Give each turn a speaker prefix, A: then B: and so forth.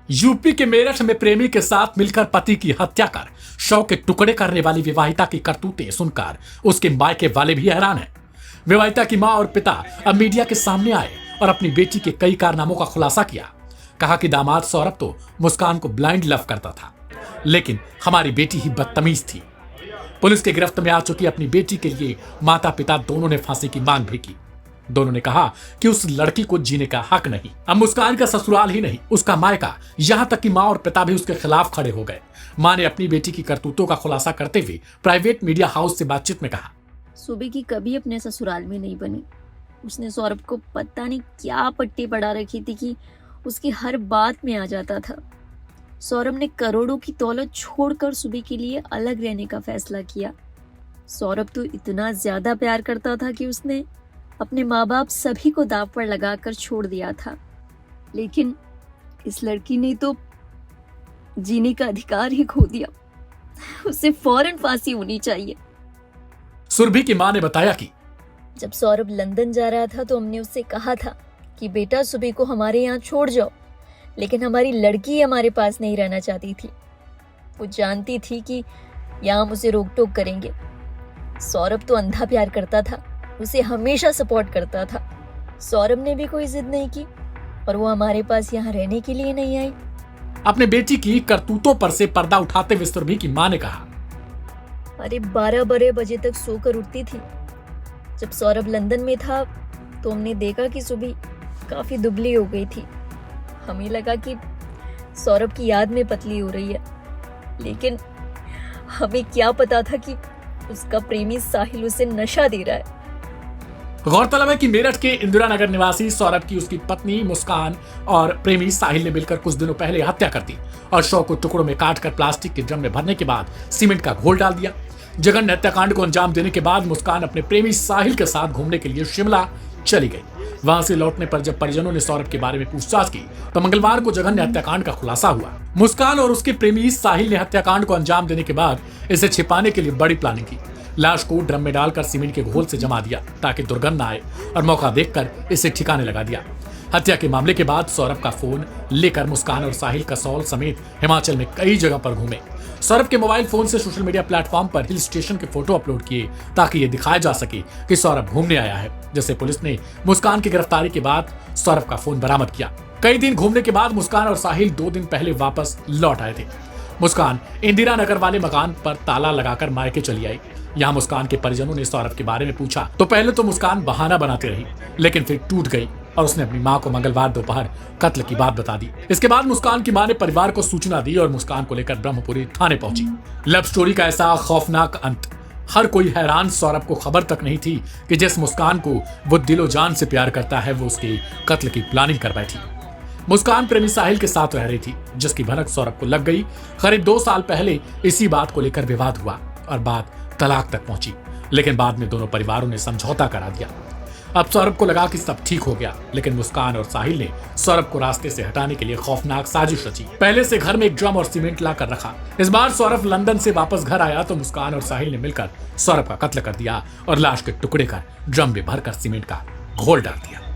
A: UP के मेरठ में प्रेमी के साथ मिलकर पति की हत्या कर शव के टुकड़े करने वाली विवाहिता की करतूतें सुनकर उसके मायके वाले भी हैरान हैं। विवाहिता की मां और पिता अब मीडिया के सामने आए और अपनी बेटी के कई कारनामों का खुलासा किया। कहा कि दामाद सौरभ तो मुस्कान को ब्लाइंड लव करता था, लेकिन हमारी बेटी ही बदतमीज थी। पुलिस के गिरफ्त में आ चुकी अपनी बेटी के लिए माता पिता दोनों ने फांसी की मांग भी की। दोनों ने कहा कि उस लड़की को जीने का हक नहीं। अब मुस्कान का ससुराल ही नहीं, उसका मायका, यहां तक कि मां और पिता भी उसके खिलाफ खड़े हो गए। मां ने अपनी बेटी की करतूतों का खुलासा करते हुए प्राइवेट मीडिया हाउस से बातचीत में कहा,
B: सुबह की कभी अपने ससुराल में नहीं बनी। उसने सौरभ को पता नहीं क्या पट्टी पड़ा रखी थी कि उसकी हर बात में आ जाता था। सौरभ ने करोड़ों की दौलत छोड़कर सुबह के लिए अलग रहने का फैसला किया। सौरभ तो इतना ज्यादा प्यार करता था कि उसने अपने माँ बाप सभी को दांव पर लगाकर छोड़ दिया था। लेकिन इस लड़की ने तो जीने का अधिकार ही खो दिया। उसे फौरन फांसी होनी चाहिए।
A: सुरभि की मां ने बताया कि
B: जब सौरभ लंदन जा रहा था तो हमने उससे कहा था कि बेटा सुबह को हमारे यहाँ छोड़ जाओ, लेकिन हमारी लड़की हमारे पास नहीं रहना चाहती थी। वो जानती थी कि यहाँ हम उसे रोक टोक करेंगे। सौरभ तो अंधा प्यार करता था, उसे हमेशा सपोर्ट करता था। सौरभ ने भी कोई जिद नहीं की और वो हमारे पास यहाँ रहने के लिए नहीं आई।
A: अपने बेटी की करतूतों पर से पर्दा उठाते हुए सुरभि की मां ने कहा,
B: अरे 12 बजे तक सोकर उठती थी। जब सौरभ लंदन में था तो हमने देखा कि सुबह काफी दुबली हो गई थी। हमें लगा कि सौरभ की याद में पतली हो रही है, लेकिन हमें क्या पता था कि उसका प्रेमी साहिल उसे नशा दे रहा है।
A: गौरतलब है कि मेरठ के इंदिरा नगर निवासी सौरभ की उसकी पत्नी मुस्कान और प्रेमी साहिल ने मिलकर कुछ दिनों पहले हत्या कर दी और शव को टुकड़ों में काटकर प्लास्टिक के ड्रम में भरने के बाद सीमेंट का घोल डाल दिया। जघन्य हत्याकांड को अंजाम देने के बाद मुस्कान अपने प्रेमी साहिल के साथ घूमने के लिए शिमला चली गई। वहां से लौटने पर जब परिजनों ने सौरभ के बारे में पूछताछ की तो मंगलवार को जघन्य हत्याकांड का खुलासा हुआ। मुस्कान और उसके प्रेमी साहिल ने हत्याकांड को अंजाम देने के बाद इसे छिपाने के लिए बड़ी प्लानिंग की। लाश को ड्रम में डालकर सीमेंट के घोल से जमा दिया ताकि दुर्गंध न आए और मौका देखकर इसे ठिकाने लगा दिया। हत्या के मामले के बाद सौरभ का फोन लेकर मुस्कान और साहिल कसौल समेत हिमाचल में कई जगह पर घूमे। सौरभ के मोबाइल फोन से सोशल मीडिया प्लेटफॉर्म पर हिल स्टेशन के फोटो अपलोड किए ताकि ये दिखाया जा सके कि सौरभ घूमने आया है। जैसे पुलिस ने मुस्कान की गिरफ्तारी के बाद सौरभ का फोन बरामद किया। कई दिन घूमने के बाद मुस्कान और साहिल 2 दिन पहले वापस लौट आए थे। मुस्कान इंदिरा नगर वाले मकान पर ताला लगाकर मायके चली आई। यहाँ मुस्कान के परिजनों ने सौरभ के बारे में पूछा तो पहले तो मुस्कान बहाना बनाती रही, लेकिन फिर टूट गई और उसने अपनी मां को मंगलवार दोपहर कत्ल की बात बता दी। इसके बाद मुस्कान की मां ने परिवार को सूचना दी और मुस्कान को लेकर ब्रह्मपुरी थाने पहुंची। लव स्टोरी का ऐसा खौफनाक अंत। हर कोई हैरान। सौरभ को खबर तक नहीं थी कि जिस मुस्कान को वो दिलो जान से प्यार करता है वो उसके कत्ल की प्लानिंग कर बैठी। मुस्कान प्रेमी साहिल के साथ रह रही थी, जिसकी भनक सौरभ को लग गई। करीब 2 साल पहले इसी बात को लेकर विवाद हुआ और बात तलाक तक पहुंची, लेकिन बाद में दोनों परिवारों ने समझौता करा दिया। अब सौरभ को लगा कि सब ठीक हो गया, लेकिन मुस्कान और साहिल ने सौरभ को रास्ते से हटाने के लिए खौफनाक साजिश रची। पहले से घर में एक ड्रम और सीमेंट ला कर रखा। इस बार सौरभ लंदन से वापस घर आया तो मुस्कान और साहिल ने मिलकर सौरभ का कत्ल कर दिया और लाश के टुकड़े कर ड्रम में भरकर सीमेंट का घोल डाल दिया।